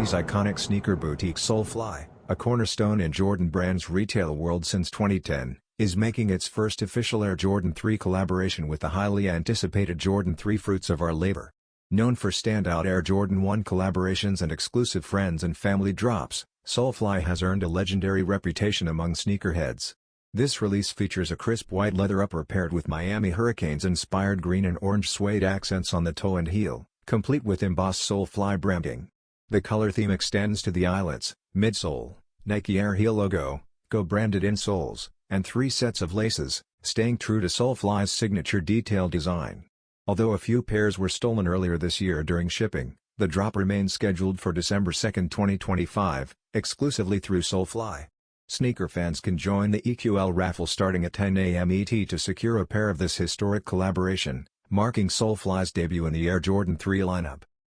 Miami's iconic sneaker boutique SoleFly, a cornerstone in Jordan Brand's retail world since 2010, is making its first official Air Jordan 3 collaboration with the highly anticipated Jordan 3 fruits of our labor. Known for standout Air Jordan 1 collaborations and exclusive friends and family drops, SoleFly has earned a legendary reputation among sneakerheads. This release features a crisp white leather upper paired with Miami Hurricanes-inspired green and orange suede accents on the toe and heel, complete with embossed SoleFly branding. The color theme extends to the eyelets, midsole, Nike Air heel logo, Go-branded insoles, and 3 sets of laces, staying true to SoleFly's signature detail design. Although a few pairs were stolen earlier this year during shipping, the drop remains scheduled for December 2, 2025, exclusively through SoleFly. Sneaker fans can join the EQL raffle starting at 10 a.m. ET to secure a pair of this historic collaboration, marking SoleFly's debut in the Air Jordan 3 lineup.